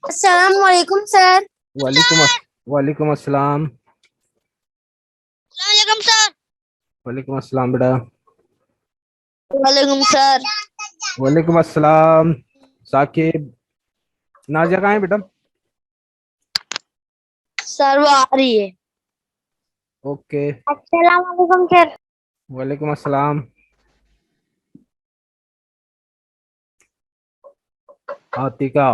अस्सलाम वालेकुम सर। वालेकुम अस्सलाम। वालेकुम सर। वालेकुम अस्सलाम बेटा। वालेकुम सर। वालेकुम अस्सलाम। साकिब, नाजिया कहाँ है बेटा? सर वो आ रही है। ओके। अस्सलाम वालेकुम सर। वालेकुम अस्सलाम। आतिका।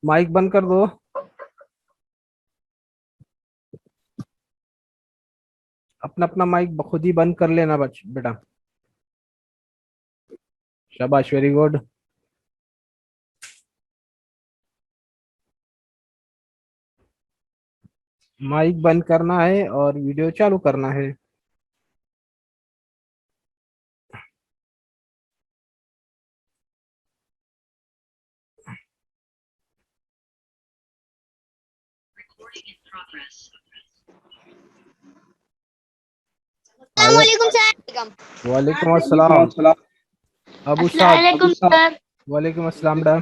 माइक बंद कर दो। अपना अपना माइक खुद ही बंद कर लेना बेटा। शाबाश, वेरी गुड। माइक बंद करना है और वीडियो चालू करना है। अस्सलाम आयत। वालेकुम सर। वालेकुम अस्सलाम। अबू अस्सलाम साद। वालेकुम सर। वालेकुम अस्सलाम बेटा।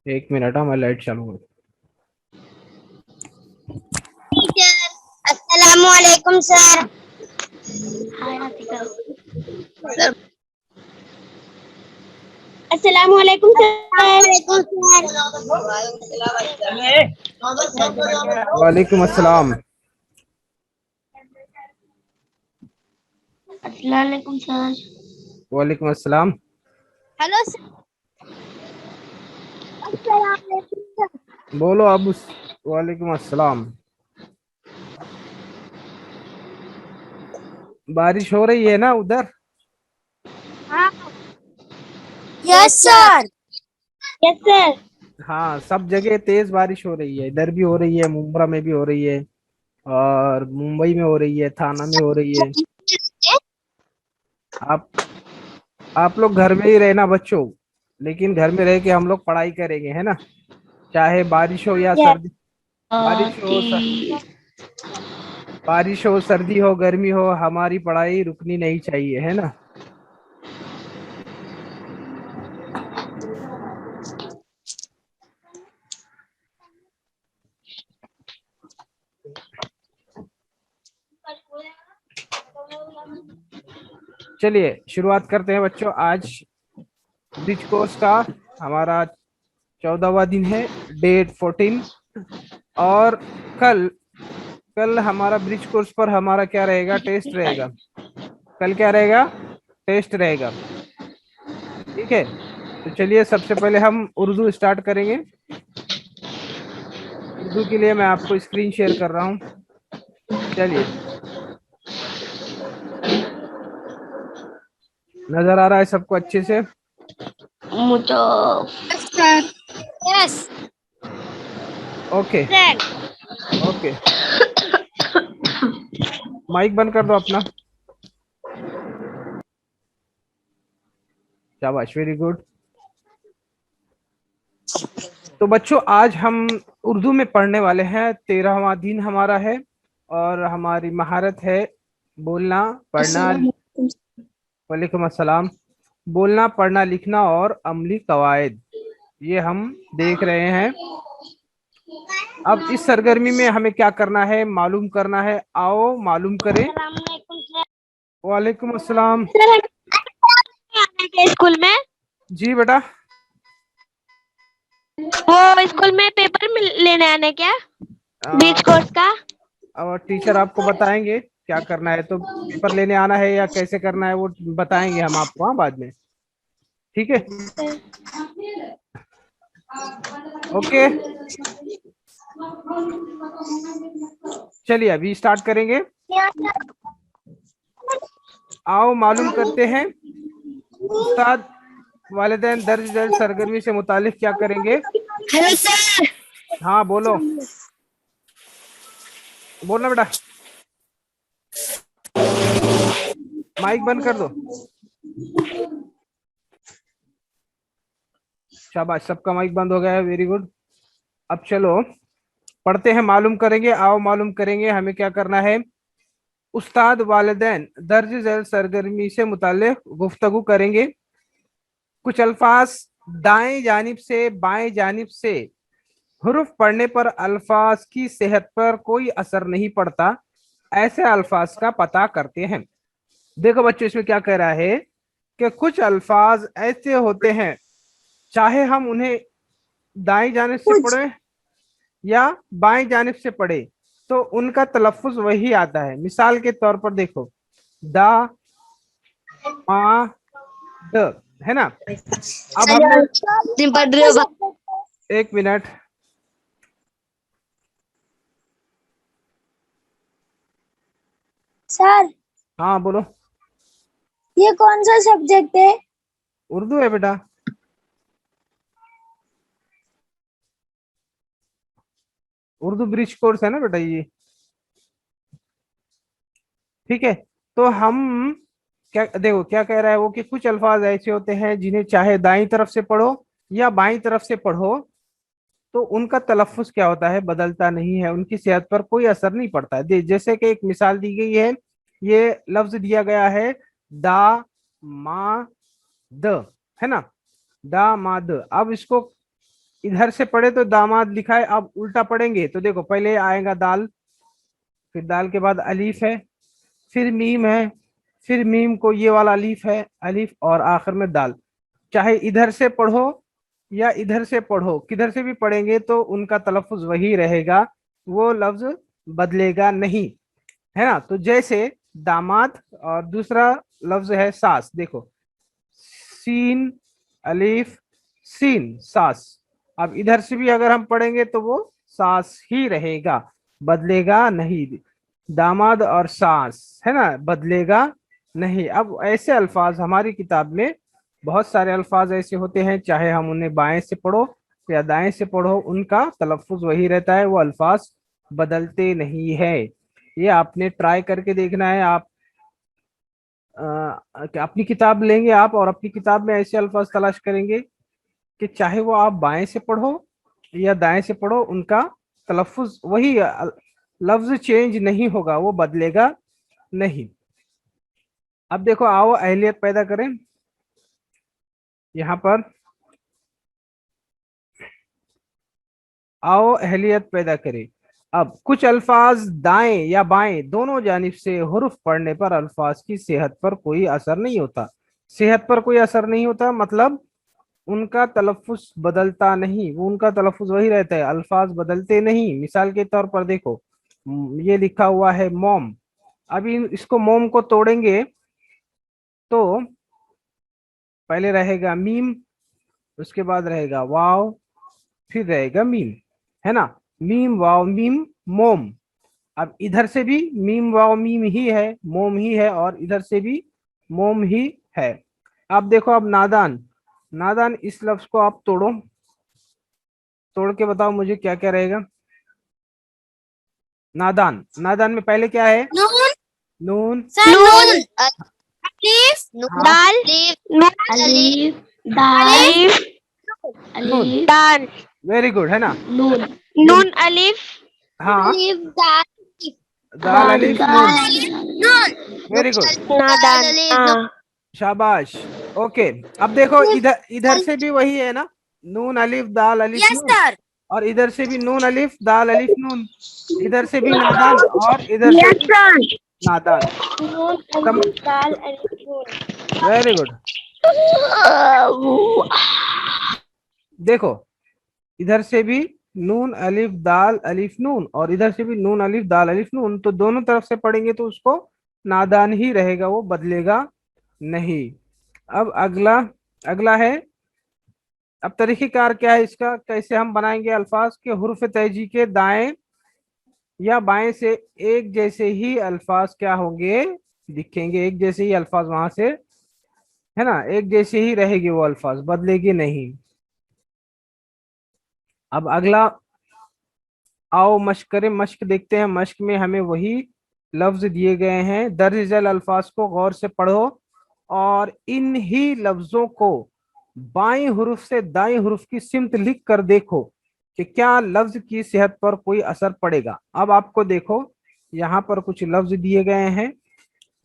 एक मिनट, मैं लाइट चालू करूँ। अस्सलाम वालेकुम सर। हाय आतिका। अस्सलाम वालेकुम सर। वालेकुम अस्सलाम। अस्सलाम वालेकुम सर। वालेकुम अस्सलाम। Hello sir. अस्सलाम वालेकुम सर। बोलो वालेकुम अस्सलाम। बारिश हो रही है ना उधर? हाँ। Yes sir. Yes sir. हाँ, सब जगह तेज बारिश हो रही है। इधर भी हो रही है, मुंब्रा में भी हो रही है, और मुंबई में हो रही है, थाना में हो रही है। आप आप लोग घर में ही रहना बच्चों, लेकिन घर में रह के हम लोग पढ़ाई करेंगे, है ना? चाहे बारिश हो या यस। सर्दी। बारिश हो बारिश हो, सर्दी हो, गर्मी हो, हमारी पढ़ाई रुकनी नहीं चाहिए, है ना? चलिए शुरुआत करते हैं बच्चों। आज ब्रिज कोर्स का हमारा 14वां दिन है, डेट 14। और कल कल हमारा ब्रिज कोर्स पर हमारा क्या रहेगा? टेस्ट रहेगा। कल क्या रहेगा? टेस्ट रहेगा। ठीक है, तो चलिए सबसे पहले हम उर्दू स्टार्ट करेंगे। उर्दू के लिए मैं आपको स्क्रीन शेयर कर रहा हूँ। चलिए, नजर आ रहा है सबको अच्छे से? मुझे sir. Yes okay. Sir. Okay, mike बंद कर दो अपना। शाबाश, वेरी गुड। तो बच्चों, आज हम उर्दू में पढ़ने वाले हैं। 13वां दिन हमारा है, और हमारी महारत है बोलना, पढ़ना। अस्सलाम वालेकुम। वालेकुम अस्सलाम। बोलना, पढ़ना, लिखना और अमली कवायद, ये हम देख रहे हैं। अब इस सरगर्मी में हमें क्या करना है, मालूम करना है। आओ मालूम करें। अस्सलाम वालेकुम सर। वालेकुम अस्सलाम। सर हम आने के स्कूल में जी बेटा। वो स्कूल में पेपर लेने आने क्या बीच कोर्स का। और टीचर आपको बताएंगे क्या करना है, तो पेपर लेने आना है या कैसे करना है वो बताएंगे हम आपको, हाँ, बाद में। ठीक है, ओके। चलिए अभी स्टार्ट करेंगे। आओ मालूम करते हैं। उस्ताद वालिदैन दर्ज झैल सरगर्मी से मुतालिक क्या करेंगे? Hello sir. हाँ बोलो, बोलना बेटा, माइक बंद कर दो। शाबाश, सबका माइक बंद हो गया है, वेरी गुड। अब चलो पढ़ते हैं, मालूम करेंगे, आओ मालूम करेंगे हमें क्या करना है। उस्ताद वालिदैन दर्ज झैल सरगर्मी से मुतालिक गुफ्तगू करेंगे। कुछ अल्फाज दाएं जानिब से बाएं जानिब से हुरूफ पढ़ने पर अल्फाज की सेहत पर कोई असर नहीं पड़ता, ऐसे अल्फाज का पता करते हैं। देखो बच्चों, इसमें क्या कह रहा है कि कुछ अल्फाज ऐसे होते हैं, चाहे हम उन्हें दाएं जानिब से पढ़े या बाएं जानिब से पढ़े तो उनका तलफ्फुज वही आता है। मिसाल के तौर पर देखो, दा मा द, है ना। अब हमने, पढ़ रहे हो? एक मिनट, सर हाँ बोलो। ये कौन सा सब्जेक्ट है? उर्दू है बेटा। उर्दू ब्रिज कोर्स है ना बेटा ये, ठीक है। तो हम क्या देखो क्या कह रहा है वो, कि कुछ अल्फाज ऐसे होते हैं जिन्हें चाहे दाईं तरफ से पढ़ो या बाईं तरफ से पढ़ो तो उनका तलफ्फुज क्या होता है, बदलता नहीं है, उनकी सेहत पर कोई असर नहीं पड़ता है। जैसे कि एक मिसाल दी गई है, ये लफ्ज दिया गया है दा मा द, है ना, दा मा द। अब इसको इधर से पढ़े तो दामाद लिखा है, अब उल्टा पढ़ेंगे तो देखो पहले आएगा दाल, फिर दाल के बाद अलीफ है, फिर मीम है, फिर मीम को ये वाला अलीफ है, अलीफ, और आखिर में दाल। चाहे इधर से पढ़ो या इधर से पढ़ो, किधर से भी पढ़ेंगे तो उनका तलफ्फुज वही रहेगा, वो लफ्ज बदलेगा नहीं, है ना। तो जैसे दामाद, और दूसरा लफ्ज है सास, देखो सीन अलीफ सीन सास। अब इधर से भी अगर हम पढ़ेंगे तो वो सास ही रहेगा, बदलेगा नहीं। दामाद और सास, है ना, बदलेगा नहीं। अब ऐसे अल्फाज हमारी किताब में बहुत सारे अल्फाज ऐसे होते हैं, चाहे हम उन्हें बाएं से पढ़ो या दाएं से पढ़ो उनका तलफ्फुज वही रहता है, वो अल्फाज बदलते नहीं है। ये आपने ट्राई करके देखना है। आप अपनी किताब लेंगे आप और अपनी किताब में ऐसे अल्फाज तलाश करेंगे कि चाहे वो आप बाएं से पढ़ो या दाएं से पढ़ो उनका तलफ्फुज वही, लफ्ज चेंज नहीं होगा, वो बदलेगा नहीं। अब देखो आओ अहलियत पैदा करें यहाँ पर, आओ अहलियत पैदा करें। अब कुछ अल्फाज दाएं या बाएं दोनों जानिब से हुरूफ पढ़ने पर अल्फाज की सेहत पर कोई असर नहीं होता। सेहत पर कोई असर नहीं होता मतलब उनका तलफ्फुज बदलता नहीं, वो उनका तलफ्फुज वही रहता है, अल्फाज बदलते नहीं। मिसाल के तौर पर देखो, ये लिखा हुआ है मोम, अभी इसको मोम को तोड़ेंगे तो पहले रहेगा मीम, उसके बाद रहेगा वाव, फिर रहेगा मीम, है ना, मीम वाव मीम मोम। अब इधर से भी मीम वाव मीम ही है, मोम ही है, और इधर से भी मोम ही है। अब देखो, अब नादान, नादान इस लफ्ज को आप तोड़ो, तोड़ के बताओ मुझे क्या क्या रहेगा। नादान, नादान में पहले क्या है, नून। नून, नून अलीफ हाँ, दाल नून अलीफ दाल नून, दाल वेरी गुड, है ना, नून नून अलिफ हाँ, अलीफ दाल दाल अलिफ नून, नून वेरी गुड, नादान हाँ। शाबाश। ओके, अब देखो इधर इधर से भी वही है ना, नून अलिफ दाल अलिफ यस नून, सर। और इधर से भी नून अलिफ दाल अलिफ नून, इधर से भी नादान और इधर से यस भी सर, नादान। नून अलिफ दाल अलिफ नून। Very good. देखो इधर से भी नून अलिफ दाल अलिफ नून और इधर से भी नून अलिफ दाल अलिफ नून, तो दोनों तरफ से पढ़ेंगे तो उसको नादान ही रहेगा, वो बदलेगा नहीं। अब अगला, अगला है, अब तरीक़ेकार क्या है इसका, कैसे हम बनाएंगे अल्फाज के हुर्फ तहजी के दाएं या बाएं से एक जैसे ही अल्फाज क्या होंगे, दिखेंगे, एक जैसे ही अल्फाज वहां से है ना, एक जैसे ही रहेगी वो अल्फाज, बदलेगी नहीं। अब अगला, आओ मश्क करें। मश्क देखते हैं, मश्क में हमें वही लफ्ज दिए गए हैं। दर्ज झेल अल्फाज को गौर से पढ़ो और इन ही लफ्जों को बाईं हुरूफ से दाईं हुरूफ की सिमत लिख कर देखो कि क्या लफ्ज की सेहत पर कोई असर पड़ेगा। अब आपको देखो, यहाँ पर कुछ लफ्ज दिए गए हैं,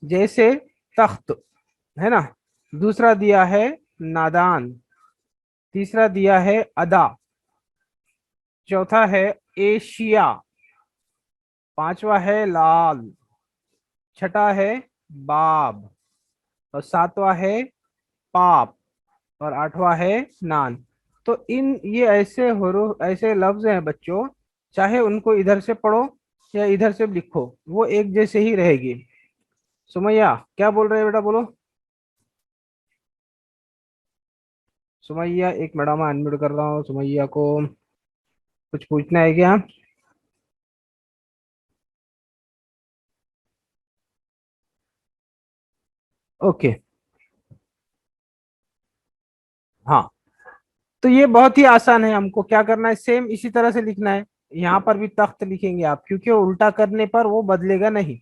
जैसे तख्त, है ना, दूसरा दिया है नादान, तीसरा दिया है अदा, चौथा है एशिया, पांचवा है लाल, छठा है बाब, और सातवां है पाप, और आठवां है नान। तो इन ये ऐसे हुरूफ, ऐसे लफ्ज हैं बच्चों, चाहे उनको इधर से पढ़ो या इधर से लिखो, वो एक जैसे ही रहेगी। सुमैया क्या बोल रहे हैं बेटा, बोलो। सुमैया, एक मिनट मैं अनम्यूट कर रहा हूँ सुमैया को। कुछ पूछना है क्या? ओके, हाँ। तो ये बहुत ही आसान है, हमको क्या करना है, सेम इसी तरह से लिखना है। यहाँ पर भी तख्त लिखेंगे आप, क्योंकि उल्टा करने पर वो बदलेगा नहीं,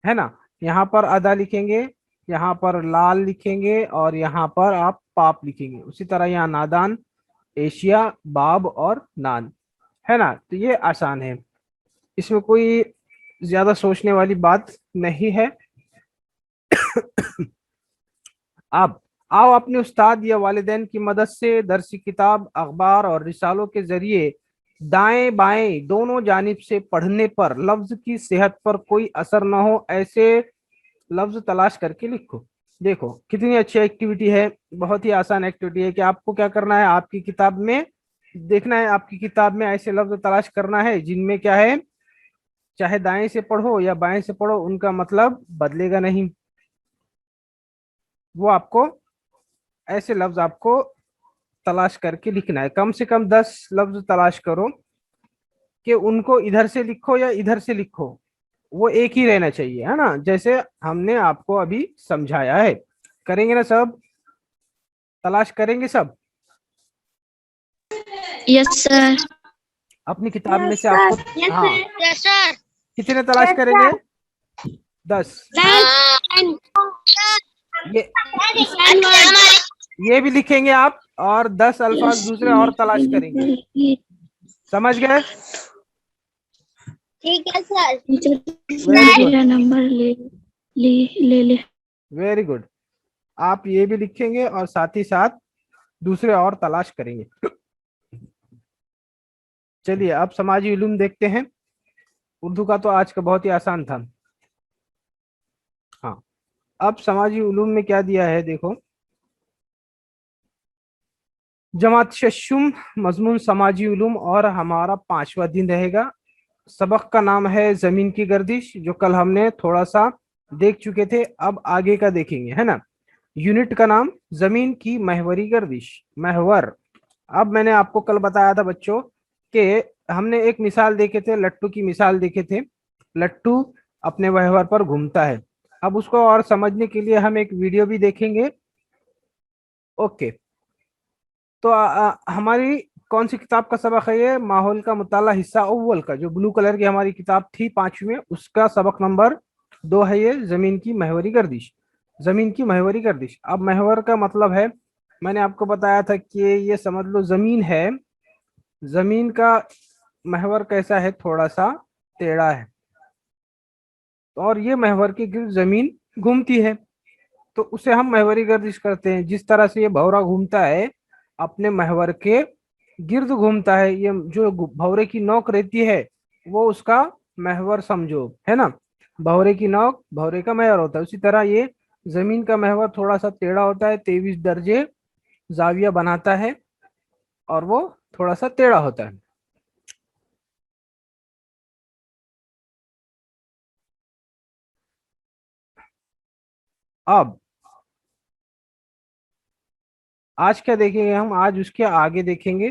है ना। यहाँ पर अदा लिखेंगे, यहाँ पर लाल लिखेंगे, और यहाँ पर आप पाप लिखेंगे। उसी तरह यहाँ नादान, एशिया, बाब और नान, है ना। तो ये आसान है, इसमें कोई ज्यादा सोचने वाली बात नहीं है। अब आओ अपने उस्ताद या वालिदैन की मदद से दरसी किताब, अखबार और रिसालों के जरिए दाएं बाएं दोनों जानिब से पढ़ने पर लफ्ज की सेहत पर कोई असर ना हो ऐसे लफ्ज तलाश करके लिखो। देखो कितनी अच्छी एक्टिविटी है, बहुत ही आसान एक्टिविटी है कि आपको क्या करना है, आपकी किताब में देखना है, आपकी किताब में ऐसे लफ्ज तलाश करना है जिनमें क्या है, चाहे दाएं से पढ़ो या बाएं से पढ़ो, उनका मतलब बदलेगा नहीं। वो आपको ऐसे लफ्ज आपको तलाश करके लिखना है। कम से कम 10 लफ्ज तलाश करो कि उनको इधर से लिखो या इधर से लिखो, वो एक ही रहना चाहिए, है ना, जैसे हमने आपको अभी समझाया है। करेंगे ना सब, तलाश करेंगे सब। Yes sir. अपनी किताब में यस से सर। आपको, हाँ, यस सर। कितने तलाश यस करेंगे? सर। 10। टेन। ये ये भी लिखेंगे आप, और 10 अल्फाज दूसरे और तलाश करेंगे। समझ गए? ठीक है सर। वेरी गुड, मेरा नंबर ले ले। Very good. आप ये भी लिखेंगे और साथ ही साथ दूसरे और तलाश करेंगे। चलिए अब समाजी उलूम देखते हैं। उर्दू का तो आज का बहुत ही आसान था। हाँ, अब समाजी उलूम में क्या दिया है देखो। जमात शशुम, मजमून समाजी उलूम, और हमारा 5वां दिन रहेगा। सबक का नाम है जमीन की गर्दिश, जो कल हमने थोड़ा सा देख चुके थे, अब आगे का देखेंगे, है ना। यूनिट का नाम जमीन की महवरी गर्दिश, महवर। अब मैंने आपको कल बताया था बच्चों कि हमने एक मिसाल देखे थे, लट्टू की मिसाल देखे थे। लट्टू अपने महवर पर घूमता है। अब उसको और समझने के लिए हम एक वीडियो भी देखेंगे। ओके, तो हमारी कौन सी किताब का सबक है ये? माहौल का मुताला हिस्सा अव्वल का, जो ब्लू कलर की हमारी किताब थी 5वीं में, उसका सबक नंबर 2 है ये, जमीन की महवरी गर्दिश। जमीन की महवरी गर्दिश। अब महवर का मतलब है, मैंने आपको बताया था कि ये समझ लो जमीन है, जमीन का महवर कैसा है, थोड़ा सा टेढ़ा है, और ये महवर के गिर्द जमीन घूमती है, तो उसे हम महवरी गर्दिश करते हैं। जिस तरह से ये भौरा घूमता है, अपने महवर के गिर्द घूमता है, ये जो भौरे की नोक रहती है वो उसका महवर समझो, है ना। भौरे की नोक भौरे का महवर होता है। उसी तरह ये जमीन का महवर थोड़ा सा टेढ़ा होता है, 23 दर्जे जाविया बनाता है, और वो थोड़ा सा टेढ़ा होता है। अब आज क्या देखेंगे हम? आज उसके आगे देखेंगे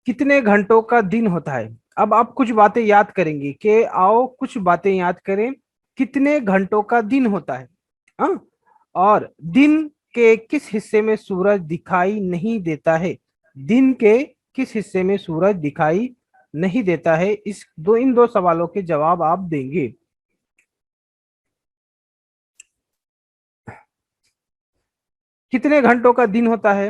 कितने घंटों का दिन होता है। अब आप कुछ बातें याद करेंगे कि आओ कुछ बातें याद करें। कितने घंटों का दिन होता है? हाँ, और दिन के किस हिस्से में सूरज दिखाई नहीं देता है? दिन के किस हिस्से में सूरज दिखाई नहीं देता है? इन दो सवालों के जवाब आप देंगे। कितने घंटों का दिन होता है?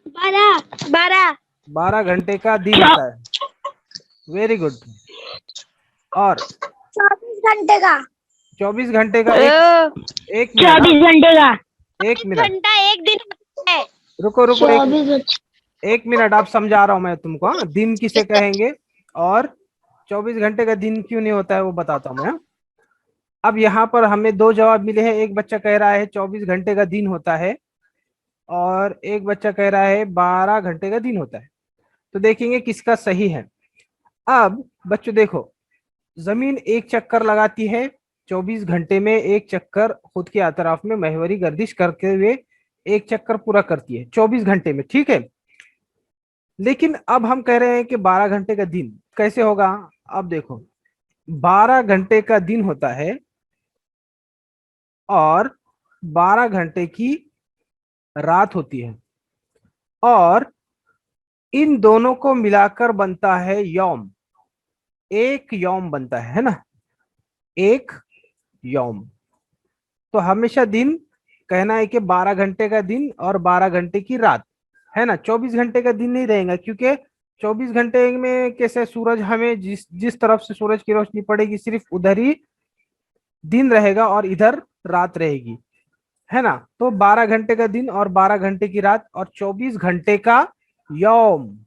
12 12 घंटे का दिन होता है। Very good. और 24 घंटे का। 24 घंटे का एक मिनट, 24 घंटे का। 1 मिनट, घंटा एक दिन होता है। रुको रुको, 24 एक मिनट, आप समझा रहा हूं मैं तुमको। हाँ, दिन किसे कहेंगे और 24 घंटे का दिन क्यों नहीं होता है वो बताता हूं मैं। हाँ? अब यहाँ पर हमें दो जवाब मिले हैं। एक बच्चा कह रहा है 24 घंटे का दिन होता है और एक बच्चा कह रहा है 12 घंटे का दिन होता है। तो देखेंगे किसका सही है। अब बच्चों देखो, जमीन एक चक्कर लगाती है 24 घंटे में, एक चक्कर खुद के अतराफ में महवरी गर्दिश करते हुए एक चक्कर पूरा करती है 24 घंटे में, ठीक है। लेकिन अब हम कह रहे हैं कि 12 घंटे का दिन कैसे होगा। अब देखो, 12 घंटे का दिन होता है और 12 घंटे की रात होती है, और इन दोनों को मिलाकर बनता है यौम। एक यौम बनता है ना, एक यौम। तो हमेशा दिन कहना है कि 12 घंटे का दिन और 12 घंटे की रात है ना। 24 घंटे का दिन नहीं रहेगा, क्योंकि 24 घंटे में कैसे सूरज हमें जिस जिस तरफ से सूरज की रोशनी पड़ेगी सिर्फ उधर ही दिन रहेगा और इधर रात रहेगी, है ना। तो 12 घंटे का दिन और 12 घंटे की रात और 24 घंटे का यौम,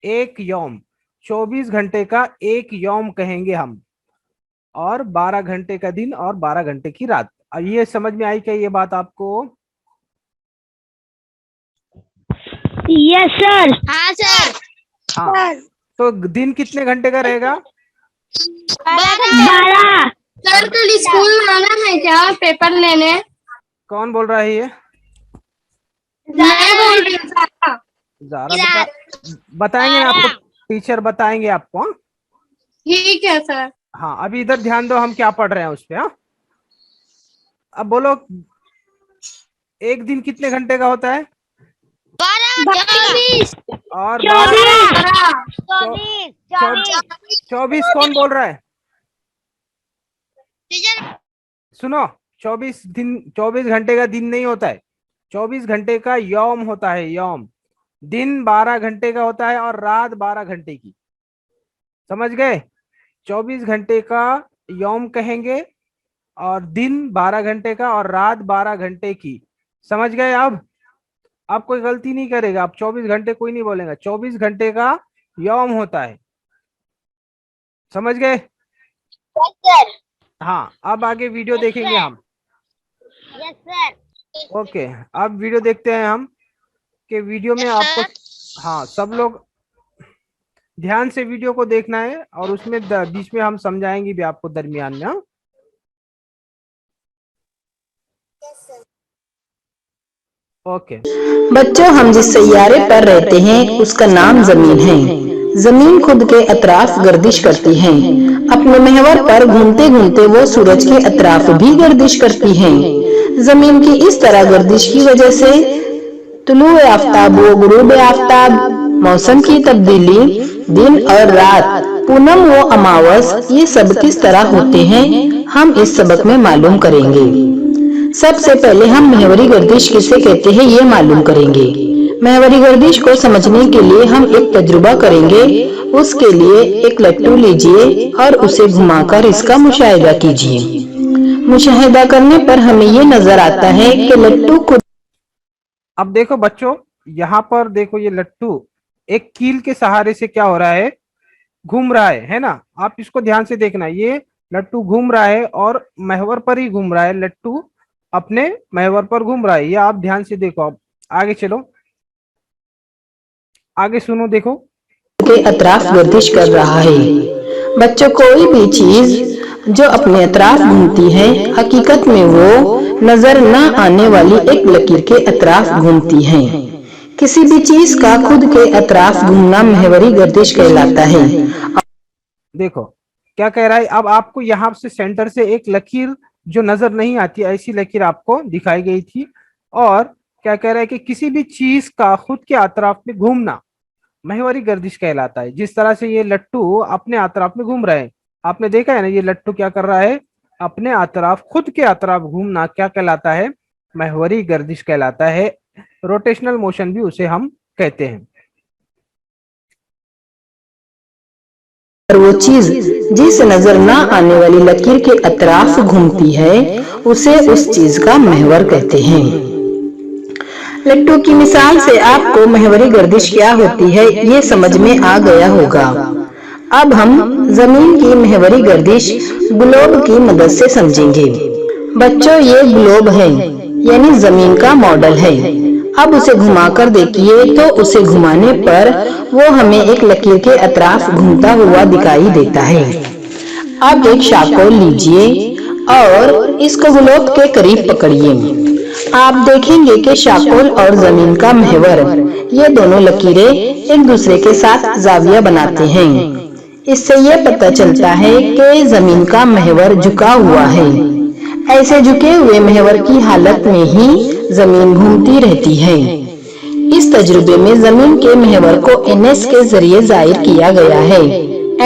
एक यौम। 24 घंटे का एक यौम कहेंगे हम, और 12 घंटे का दिन और 12 घंटे की रात। अब ये समझ में आई क्या ये बात आपको? Yes sir. हाँ सर। हाँ, तो दिन कितने घंटे का रहेगा? 12। सर कल स्कूल आना है क्या पेपर लेने? कौन बोल रहा है ये? मैं बोल रही हूँ सर। ज़ारा बताएंगे ना आपको, टीचर बताएंगे आपको। हाँ? ठीक है सर। हाँ, अभी इधर ध्यान दो, हम क्या पढ़ रहे हैं उस पे। हाँ, अब बोलो, एक दिन कितने घंटे का होता है? 24। और 24 24 कौन बोल रहा है? टीचर। सुनो, 24 घंटे का दिन नहीं होता है, 24 घंटे का यौम होता है, यौम। दिन 12 घंटे का होता है और रात 12 घंटे की, समझ गए। 24 घंटे का यौम कहेंगे और दिन 12 घंटे का और रात 12 घंटे की, समझ गए। अब कोई गलती नहीं करेगा, अब 24 घंटे कोई नहीं बोलेगा, 24 घंटे का यौम होता है, समझ गए। हाँ, अब आगे वीडियो देखेंगे हम। Yes sir. ओके, अब वीडियो देखते हैं हम कि वीडियो में आपको, हाँ, सब लोग ध्यान से वीडियो को देखना है और उसमें बीच में हम समझाएंगे भी आपको दरमियान में। हाँ, ओके। बच्चों, हम जिस सैयारे पर रहते हैं उसका नाम जमीन है। जमीन खुद के अतराफ गर्दिश करती है। अपने महवर पर घूमते घूमते वो सूरज के अतराफ भी गर्दिश करती है। जमीन की इस तरह गर्दिश की वजह से तुलुए आफ्ताब व गुरूब आफ्ताब, मौसम की तब्दीली, दिन और रात, पूनम व अमावस, ये सब किस तरह होते हैं हम इस सबक में मालूम करेंगे। सबसे पहले हम महवरी गर्दिश किसे कहते हैं ये मालूम करेंगे। महवरी गर्दिश को समझने के लिए हम एक तजुर्बा करेंगे। उसके लिए एक लट्टू लीजिए और उसे घुमाकर इसका मुशाहिदा कीजिए। मुशाहिदा करने पर हमें ये नजर आता है कि लट्टू खुद। अब देखो बच्चों, यहाँ पर देखो, ये लट्टू एक कील के सहारे से क्या हो रहा है, घूम रहा है ना। आप इसको ध्यान से देखना, ये लट्टू घूम रहा है और महवर पर ही घूम रहा है, लट्टू अपने महवर पर घूम रहा है, ये आप ध्यान से देखो। अब आगे चलो, आगे सुनो, देखो। के अतराफ गर्दिश कर रहा है। बच्चों, कोई भी चीज जो अपने अतराफ घूमती है हकीकत में वो नजर न आने वाली एक लकीर के अतराफ घूमती है। किसी भी चीज का खुद के अतराफ घूमना महवरी गर्दिश कहलाता है। देखो क्या कह रहा है, अब आपको यहाँ से सेंटर से एक लकीर जो नजर नहीं आती, ऐसी लकीर आपको दिखाई गई थी। और क्या कह रहा है कि किसी भी चीज का खुद के अतराफ में घूमना महवरी गर्दिश कहलाता है। जिस तरह से ये लट्टू अपने अतराफ में घूम रहे हैं, आपने देखा है ना, ये लट्टू क्या कर रहा है, अपने अतराफ, खुद के अतराफ घूमना क्या कहलाता है, महवरी गर्दिश कहलाता है। रोटेशनल मोशन भी उसे हम कहते हैं। वो चीज जिस नजर ना आने वाली लकीर के अतराफ घूमती है उसे उस चीज का महवर कहते हैं। लट्टू की मिसाल से आपको महवरी गर्दिश क्या होती है ये समझ में आ गया होगा। अब हम जमीन की महवरी गर्दिश ग्लोब की मदद से समझेंगे। बच्चों, ये ग्लोब है यानी जमीन का मॉडल है। अब उसे घुमाकर देखिए तो उसे घुमाने पर वो हमें एक लकीर के अतराफ घूमता हुआ दिखाई देता है। अब एक शाकोल लीजिए और इसको ग्लोब के करीब पकड़िए। आप देखेंगे कि शाकोल और जमीन का महवर, ये दोनों लकीरें एक दूसरे के साथ जाविया बनाते हैं। इससे यह पता चलता है कि जमीन का महवर झुका हुआ है। ऐसे झुके हुए महवर की हालत में ही जमीन घूमती रहती है। इस तजुर्बे में जमीन के महवर को NS के जरिए जाहिर किया गया है।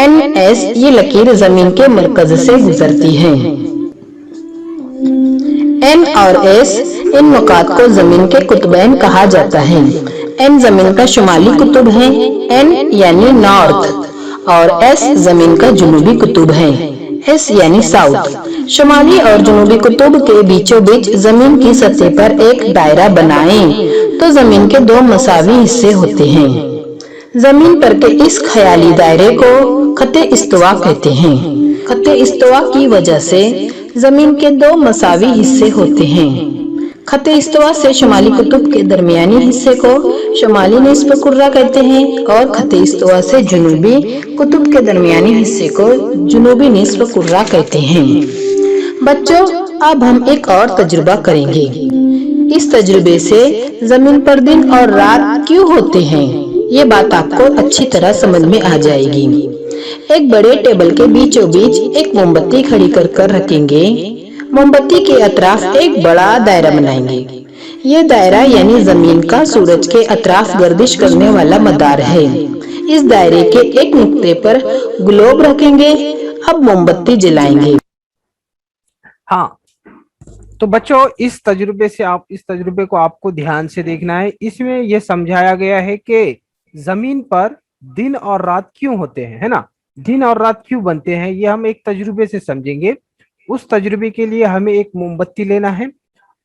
NS ये लकीर जमीन के मरकज से गुजरती है। N और S इन नुकात को जमीन के कुतुबैन कहा जाता है। N जमीन का शुमाली कुतुब है, N यानी नॉर्थ, और S जमीन का जुनूबी कुतुब है, S यानी साउथ। शुमाली और जुनूबी कुतुब के बीचों बीच जमीन की सतह पर एक दायरा बनाएं तो जमीन के दो मसावी हिस्से होते हैं। जमीन पर के इस ख्याली दायरे को खते इस्तवा कहते हैं। खते इस्तवा की वजह से जमीन के दो मसावी हिस्से होते हैं। खते इस्तवा से शुमाली कुतुब के दरमियानी हिस्से को शुमाली निस्फ कुर्रा कहते हैं और खते इस्तवा से जुनूबी कुतुब के दरमियानी हिस्से को जुनूबी निस्फ कुर्रा कहते हैं। बच्चों, अब हम एक और तजुर्बा करेंगे। इस तजुर्बे से जमीन पर दिन और रात क्यों होते हैं ये बात आपको अच्छी तरह समझ में आ जाएगी। एक बड़े टेबल के बीचों बीच एक मोमबत्ती खड़ी कर रखेंगे। मोमबत्ती के अतराफ एक बड़ा दायरा बनाएंगे। ये दायरा यानी जमीन का सूरज के अतराफ गर्दिश करने वाला मदार है। इस दायरे के एक नुक्ते पर ग्लोब रखेंगे। अब मोमबत्ती जलाएंगे। हाँ, तो बच्चों इस तजुर्बे को आपको ध्यान से देखना है। इसमें यह समझाया गया है कि जमीन पर दिन और रात क्यों होते हैं, है ना, दिन और रात क्यों बनते हैं, ये हम एक तजुर्बे से समझेंगे। उस तजुर्बे के लिए हमें एक मोमबत्ती लेना है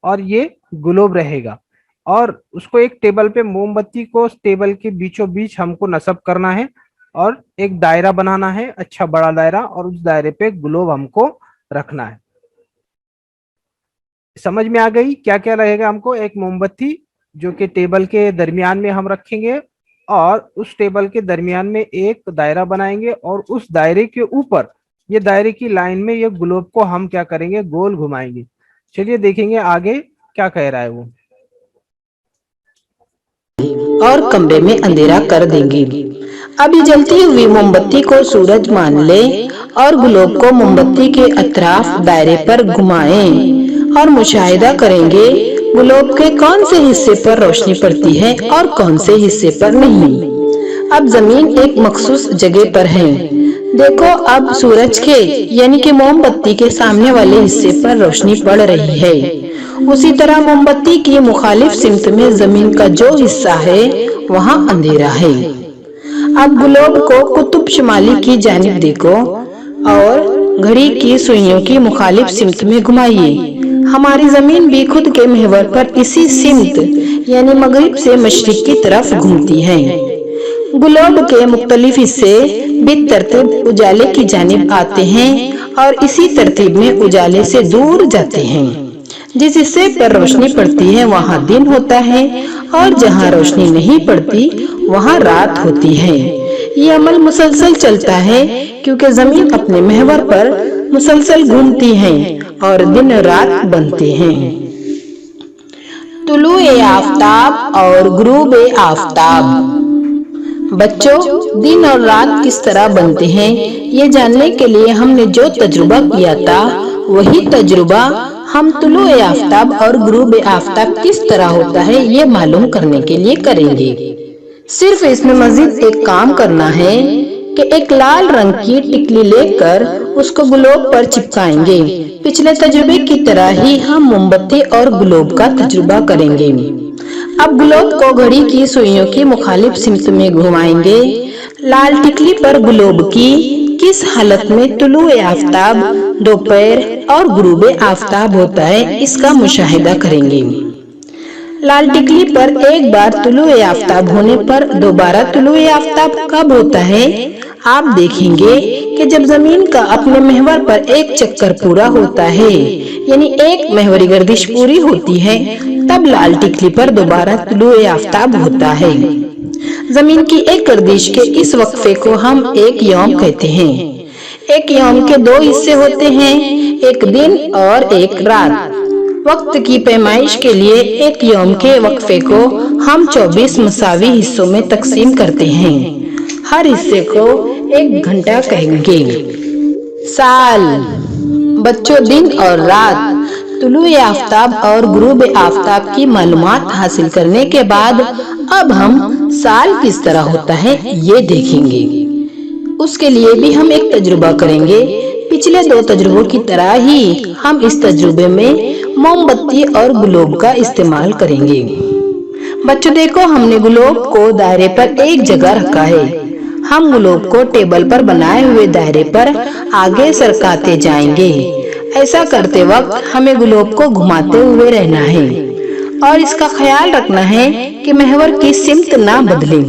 और ये ग्लोब रहेगा और उसको एक टेबल पे, मोमबत्ती को टेबल के बीचों बीच हमको नस्ब करना है और एक दायरा बनाना है, अच्छा बड़ा दायरा, और उस दायरे पे ग्लोब हमको रखना है। समझ में आ गई क्या क्या रहेगा हमको? एक मोमबत्ती जो कि टेबल के दरमियान में हम रखेंगे और उस टेबल के दरमियान में एक दायरा बनाएंगे और उस दायरे के ऊपर, ये दायरे की लाइन में, ये ग्लोब को हम क्या करेंगे, गोल घुमाएंगे। चलिए देखेंगे आगे क्या कह रहा है वो। और कमरे में अंधेरा कर देंगे। अभी जलती हुई मोमबत्ती को सूरज मान ले और ग्लोब को मोमबत्ती के अतराफ दायरे पर घुमाएं और मुशाहिदा करेंगे ग्लोब के कौन से हिस्से पर रोशनी पड़ती है और कौन से हिस्से पर नहीं। अब जमीन एक मखसूस जगह पर है। देखो, अब सूरज के यानी कि मोमबत्ती के सामने वाले हिस्से पर रोशनी पड़ रही है। उसी तरह मोमबत्ती की मुखालिफ सिमत में जमीन का जो हिस्सा है वहाँ अंधेरा है। अब ग्लोब को कुतुब शुमाली की जानिब देखो और घड़ी की सुइयों की मुखालिफ सिमत में घुमाइए। हमारी जमीन भी खुद के महवर पर इसी सिमत यानी मगरिब से मशरिक की तरफ घूमती है। ग्लोब के मुख्तलिफ हिस्से बितरतीब उजाले की जानिब आते हैं और इसी तरतीब में उजाले से दूर जाते हैं। जिस हिस्से पर रोशनी पड़ती है वहाँ दिन होता है और जहाँ रोशनी नहीं पड़ती वहाँ रात होती है। ये अमल मुसलसल चलता है क्योंकि जमीन अपने महवर पर मुसलसल घूमती है और दिन रात बनते हैं। तुलुए आफताब और गुरूबे आफताब। बच्चों, दिन और रात किस तरह बनते हैं, ये जानने के लिए हमने जो तजुर्बा किया था, वही तजुर्बा हम तुलुए आफताब और गुरूबे आफताब किस तरह होता है, ये मालूम करने के लिए करेंगे। सिर्फ इसमें मजीद एक काम करना है कि एक लाल रंग की टिकली लेकर उसको ग्लोब पर चिपकाएंगे। पिछले तजुर्बे की तरह ही हम मोमबत्ती और ग्लोब का तजुर्बा करेंगे। अब ग्लोब को घड़ी की सुइयों की मुखालिफ सिमत में घुमाएंगे। लाल टिकली पर ग्लोब की किस हालत में तुलुए आफताब, दोपहर और गुरूबे आफताब होता है, इसका मुशाहिदा करेंगे। लाल टिकली पर एक बार तुलुए आफताब होने पर दोबारा तुलुए आफताब कब होता है? आप देखेंगे कि जब जमीन का अपने महवर पर एक चक्कर पूरा होता है, यानी एक महवरी गर्दिश पूरी होती है, तब लाल टिकली पर दोबारा तुलुए आफताब होता है। जमीन की एक गर्दिश के इस वक्फे को हम एक यौम कहते हैं। एक यौम के दो हिस्से होते हैं, एक दिन और एक रात। वक्त की पैमाइश के लिए एक यौम के वक्फे को हम 24 मसावी हिस्सों में तकसीम करते हैं। हर हिस्से को 1 घंटा कहेंगे। साल। बच्चों, दिन और रात, तुलुए आफताब और गुरूब आफताब की मालूमात हासिल करने के बाद अब हम साल किस तरह होता है ये देखेंगे। उसके लिए भी हम एक तजुर्बा करेंगे। पिछले 2 तजुर्बों की तरह ही हम इस तजुर्बे में मोमबत्ती और ग्लोब का इस्तेमाल करेंगे। बच्चों देखो, हमने ग्लोब को दायरे पर एक जगह रखा है। हम ग्लोब को टेबल पर बनाए हुए दायरे पर आगे सरकाते जाएंगे। ऐसा करते वक्त हमें ग्लोब को घुमाते हुए रहना है और इसका ख्याल रखना है कि महवर की सिमत ना बदले।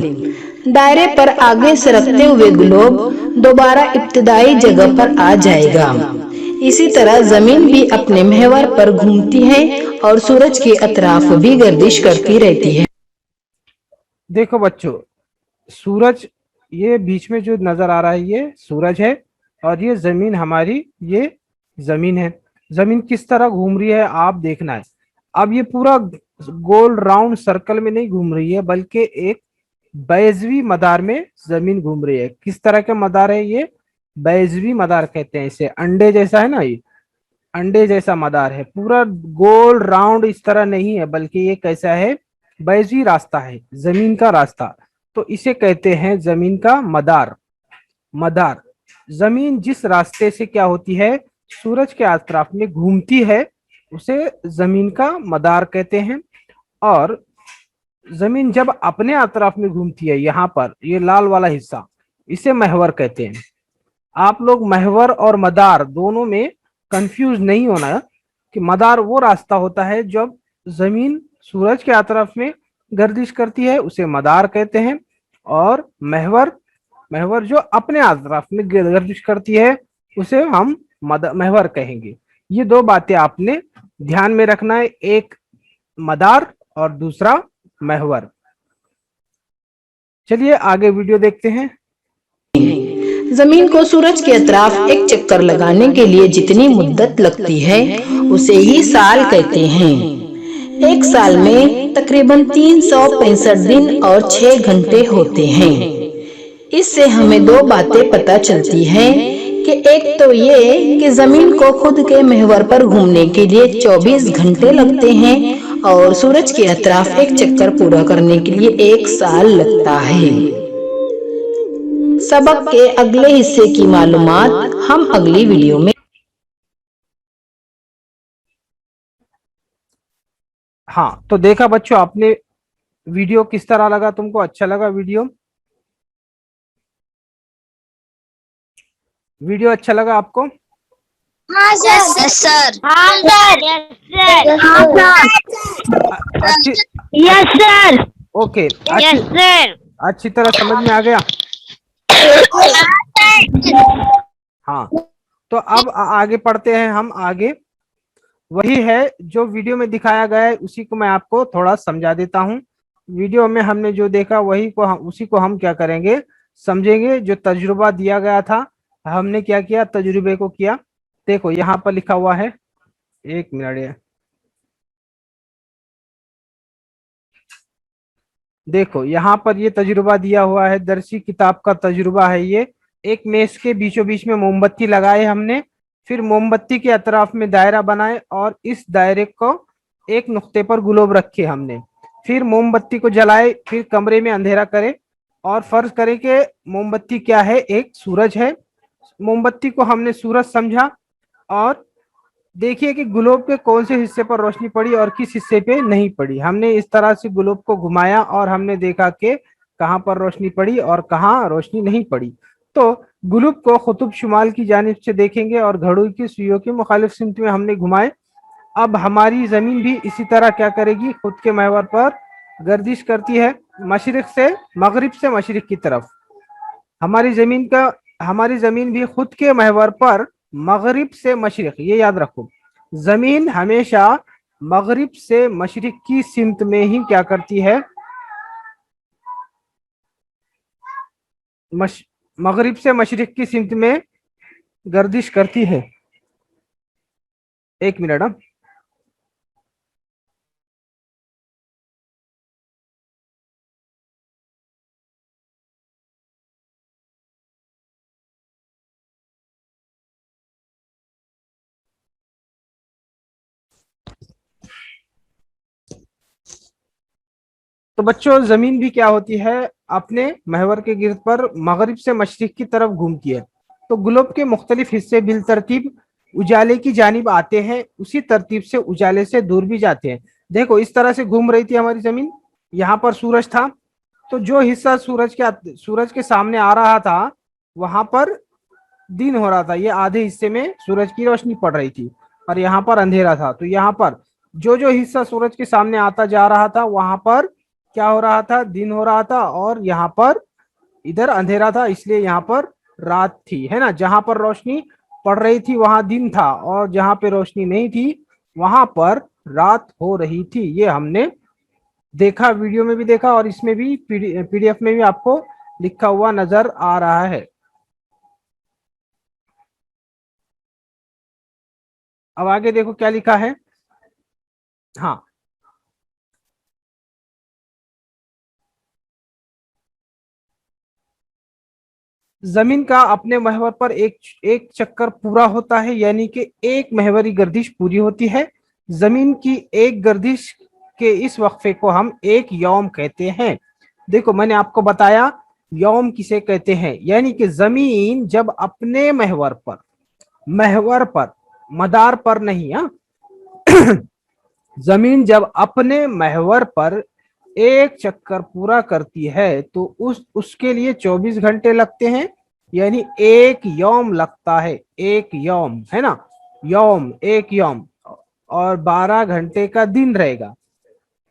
दायरे पर आगे सरकते हुए ग्लोब दोबारा इब्तिदाई जगह पर आ जाएगा। इसी तरह जमीन भी अपने महवर पर घूमती है और सूरज के अतराफ भी गर्दिश करती रहती है। देखो बच्चों, सूरज ये बीच में जो नजर आ रहा है ये सूरज है और ये जमीन हमारी, ये जमीन है। जमीन किस तरह घूम रही है आप देखना है। अब ये पूरा गोल राउंड सर्कल में नहीं घूम रही है, बल्कि एक बैजवी मदार में जमीन घूम रही है। किस तरह के मदार है ये? बैजवी मदार कहते हैं इसे। अंडे जैसा है ना, ये अंडे जैसा मदार है। पूरा गोल राउंड इस तरह नहीं है, बल्कि ये कैसा है? बैजवी रास्ता है, जमीन का रास्ता। तो इसे कहते हैं जमीन का मदार। मदार जमीन जिस रास्ते से क्या होती है, सूरज के अतराफ में घूमती है, उसे जमीन का मदार कहते हैं। और जमीन जब अपने अतराफ में घूमती है, यहाँ पर ये लाल वाला हिस्सा, इसे महवर कहते हैं। आप लोग महवर और मदार दोनों में कंफ्यूज नहीं होना कि मदार वो रास्ता होता है जब जमीन सूरज के अतराफ में गर्दिश करती है, उसे मदार कहते हैं। और महवर, महवर जो अपने अतराफ में गर्दिश करती है, उसे हम महवर कहेंगे। ये 2 बातें आपने ध्यान में रखना है, एक मदार और दूसरा महवर। चलिए आगे वीडियो देखते हैं। जमीन को सूरज के अतराफ एक चक्कर लगाने के लिए जितनी मुद्दत लगती है, उसे ही साल कहते हैं। एक साल में तकरीबन 365 दिन और 6 घंटे होते हैं। इससे हमें 2 बातें पता चलती हैं कि एक तो ये कि जमीन को खुद के महवर पर घूमने के लिए 24 घंटे लगते हैं और सूरज के अतराफ एक चक्कर पूरा करने के लिए 1 साल लगता है। सबक के अगले हिस्से की मालूमात हम अगली वीडियो में। हाँ, तो देखा बच्चों आपने वीडियो, किस तरह लगा तुमको? अच्छा लगा वीडियो? वीडियो अच्छा लगा आपको? हाँ सर। सर। हाँ सर। हाँ सर। अच्छी, yes sir. Okay, yes sir. अच्छी तरह समझ में आ गया? हाँ, तो अब आगे पढ़ते हैं हम। आगे वही है जो वीडियो में दिखाया गया है, उसी को मैं आपको थोड़ा समझा देता हूँ। वीडियो में हमने जो देखा वही को उसी को हम क्या करेंगे, समझेंगे। जो तजुर्बा दिया गया था, हमने क्या किया, तजुर्बे को किया। देखो यहाँ पर लिखा हुआ है, 1 मिनट। देखो यहाँ पर ये तजुर्बा दिया हुआ है, दरसी किताब का तजुर्बा है ये। एक मेज के बीचों बीच में मोमबत्ती लगाए हमने, फिर मोमबत्ती के अतराफ में दायरा बनाए और इस दायरे को एक नुक्ते पर ग्लोब रखे हमने। फिर मोमबत्ती को जलाए, फिर कमरे में अंधेरा करे और फर्ज करें कि मोमबत्ती क्या है, एक सूरज है। मोमबत्ती को हमने सूरज समझा और देखिए कि ग्लोब के कौन से हिस्से पर रोशनी पड़ी और किस हिस्से पे नहीं पड़ी। हमने इस तरह से ग्लोब को घुमाया और हमने देखा कि कहाँ पर रोशनी पड़ी और कहाँ रोशनी नहीं पड़ी। तो ग्लोब को कुतुब शुमाल की जानिब से देखेंगे और घड़ी की सुइयों की मुखालिफ सिमत में हमने घुमाए। अब हमारी जमीन भी इसी तरह क्या करेगी, खुद के महवर पर गर्दिश करती है, मशरिक से मगरिब से मशरिक की तरफ। हमारी जमीन भी खुद के महवर पर मगरिब से मशरिक, ये याद रखो, जमीन हमेशा मगरिब से मशरिक की सिमत में ही क्या करती है, मगरिब से मशरिक की सिमत में गर्दिश करती है। एक मिनट। तो बच्चों जमीन भी क्या होती है, अपने महवर के गिर्द पर मगरिब से मशरिक की तरफ घूमती है। तो ग्लोब के मुख्तलिफ हिस्से बिल तरतीब उजाले की जानिब आते हैं, उसी तरतीब से उजाले से दूर भी जाते हैं। देखो इस तरह से घूम रही थी हमारी जमीन, यहाँ पर सूरज था, तो जो हिस्सा सूरज के सामने आ रहा था वहां पर दिन हो रहा था, ये आधे हिस्से में सूरज की रोशनी पड़ रही थी और यहाँ पर अंधेरा था। तो यहाँ पर जो जो हिस्सा सूरज के सामने आता जा रहा था वहां पर क्या हो रहा था, दिन हो रहा था, और यहाँ पर इधर अंधेरा था, इसलिए यहाँ पर रात थी, है ना। जहां पर रोशनी पड़ रही थी वहां दिन था और जहां पे रोशनी नहीं थी वहां पर रात हो रही थी। ये हमने देखा, वीडियो में भी देखा और इसमें भी पीडीएफ में भी आपको लिखा हुआ नजर आ रहा है। अब आगे देखो क्या लिखा है। हाँ, जमीन का अपने महवर पर एक एक चक्कर पूरा होता है, यानी कि एक महवरी गर्दिश पूरी होती है। जमीन की एक गर्दिश के इस वक्फे को हम एक यौम कहते हैं। देखो मैंने आपको बताया यौम किसे कहते हैं, यानी कि जमीन जब अपने महवर पर मदार पर नहीं, हाँ जमीन जब अपने महवर पर एक चक्कर पूरा करती है तो उसके लिए 24 घंटे लगते हैं, यानी एक यौम लगता है, एक यौम, है ना, यौम, एक यौम। और 12 घंटे का दिन रहेगा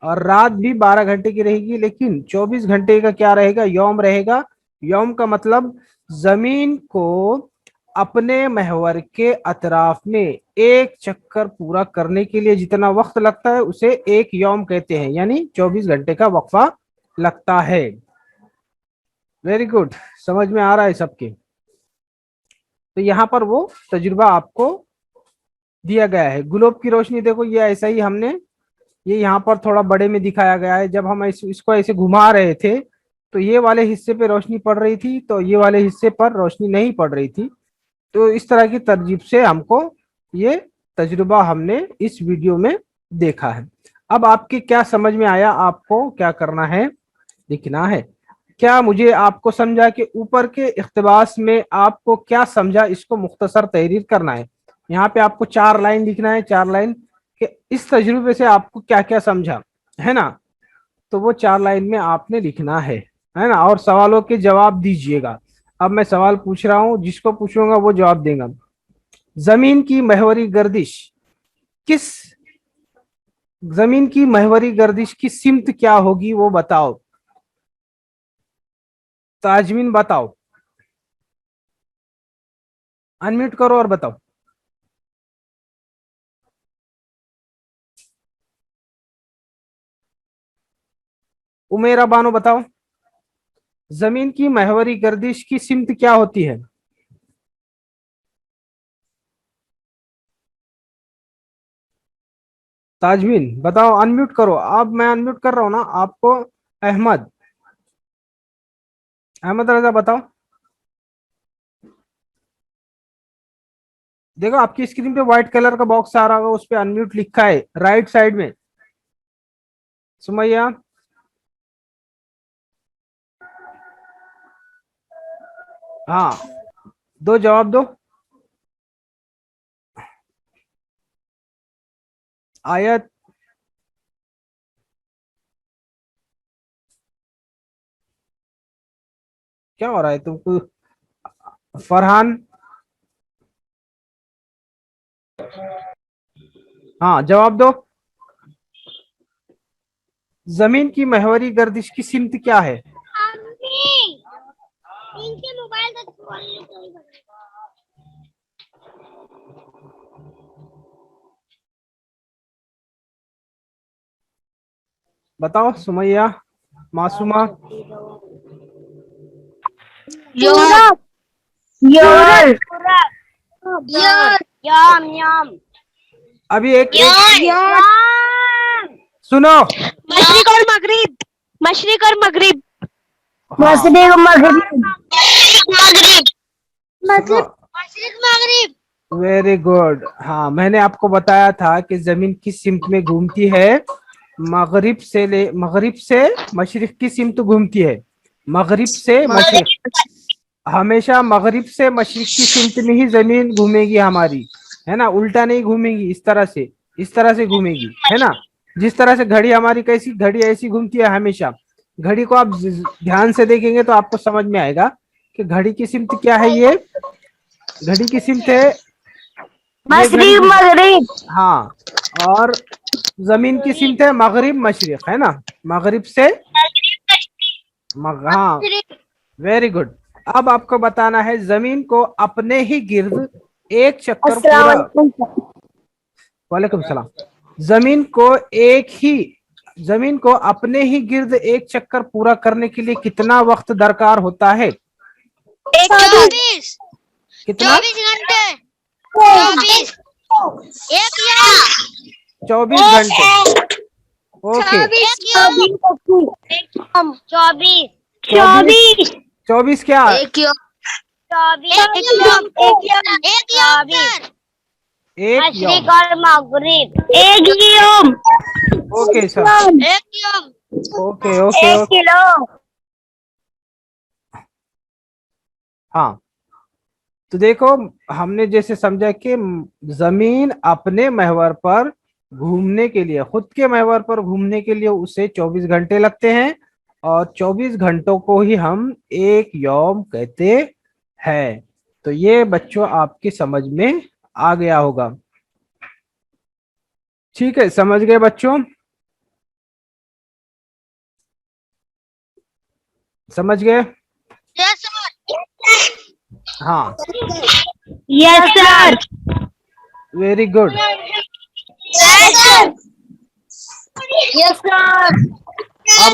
और रात भी 12 घंटे की रहेगी, लेकिन 24 घंटे का क्या रहेगा, यौम रहेगा। यौम का मतलब जमीन को अपने महवर के अतराफ में एक चक्कर पूरा करने के लिए जितना वक्त लगता है उसे एक यौम कहते हैं, यानी 24 घंटे का वक्फा लगता है। वेरी गुड, समझ में आ रहा है सबके। तो यहाँ पर वो तजुर्बा आपको दिया गया है। ग्लोब की रोशनी देखो ये ऐसा ही हमने, ये यहाँ पर थोड़ा बड़े में दिखाया गया है। जब हम इसको ऐसे घुमा रहे थे तो ये वाले हिस्से पे रोशनी पड़ रही थी, तो ये वाले हिस्से पर रोशनी नहीं पड़ रही थी। तो इस तरह की तरजीब से हमको ये तजुर्बा हमने इस वीडियो में देखा है। अब आपके क्या समझ में आया, आपको क्या करना है, लिखना है। क्या मुझे आपको समझा कि ऊपर के इख्तिबास में आपको क्या समझा, इसको मुख्तसर तहरीर करना है। यहाँ पे आपको 4 लाइन लिखना है, 4 लाइन कि इस तजुर्बे से आपको क्या क्या समझा, है ना। तो वो 4 लाइन में आपने लिखना है ना, और सवालों के जवाब दीजिएगा। अब मैं सवाल पूछ रहा हूं, जिसको पूछूंगा वो जवाब देगा। जमीन की महवरी गर्दिश किस जमीन की महवरी गर्दिश की सिमत क्या होगी वो बताओ। ताजमीन बताओ, अनम्यूट करो और बताओ। उमेरा बानो बताओ, जमीन की महवरी गर्दिश की सिमत क्या होती है। ताजमीन बताओ, अनम्यूट करो। अब मैं अनम्यूट कर रहा हूं ना, आपको अहमद, अहमद रजा बताओ। देखो आपकी स्क्रीन पे व्हाइट कलर का बॉक्स आ रहा होगा, उस पे अनम्यूट लिखा है राइट साइड में। सुमैया, हाँ, दो जवाब दो। आयत, क्या हो रहा है तुमको? फरहान, हाँ जवाब दो। जमीन की महवरी गर्दिश की सिमत क्या है? इनके मोबाइल तक खोलने को ही बताओ सुमैया, मासूमा। यूरप यूरप यम यम अभी एक सुनो। मशरिक और मगरिब, मशरिक और मगरिब, हाँ, मशरिक मगरिब मशरिक मगरिब। Very good. हाँ, मैंने आपको बताया था कि जमीन किस सिमत में घूमती है। मगरिब से मशरिक की सिमत घूमती है। मगरिब से मशरिक, हमेशा मगरिब से मशरिक की सिमत में ही जमीन घूमेगी हमारी, है ना, उल्टा नहीं घूमेगी। इस तरह से घूमेगी, है ना। जिस तरह से घड़ी हमारी, कैसी घड़ी ऐसी घूमती है हमेशा। घड़ी को आप ध्यान से देखेंगे तो आपको समझ में आएगा कि घड़ी की सिमत क्या है। ये घड़ी की सिमत है, ये घड़ी मशरिक की, मगरिब हाँ। और जमीन की सिमत है मगरिब मशरिक, है ना, मगरिब से हाँ, वेरी गुड। अब आपको बताना है जमीन को अपने ही गिर्द एक चक्कर पूरा, वालेकुम सलाम। जमीन को अपने ही गिर्द एक चक्कर पूरा करने के लिए कितना वक्त दरकार होता है? 24 कितना? 24 घंटे 24 एक यम 24 घंटे। ओके, 24 24 क्या? 24 एक मशरिक यौम। और मगरिब एक यम ओके सर, एक यम ओके ओके एक ओके। किलो हाँ, तो देखो हमने जैसे समझा कि जमीन अपने महवर पर घूमने के लिए, खुद के महवर पर घूमने के लिए उसे 24 घंटे लगते हैं, और 24 घंटों को ही हम एक यौम कहते हैं। तो ये बच्चों आपकी समझ में आ गया होगा। ठीक है, समझ गए बच्चों? समझ गए? यस सर हाँ, yes sir very good. Yes sir अब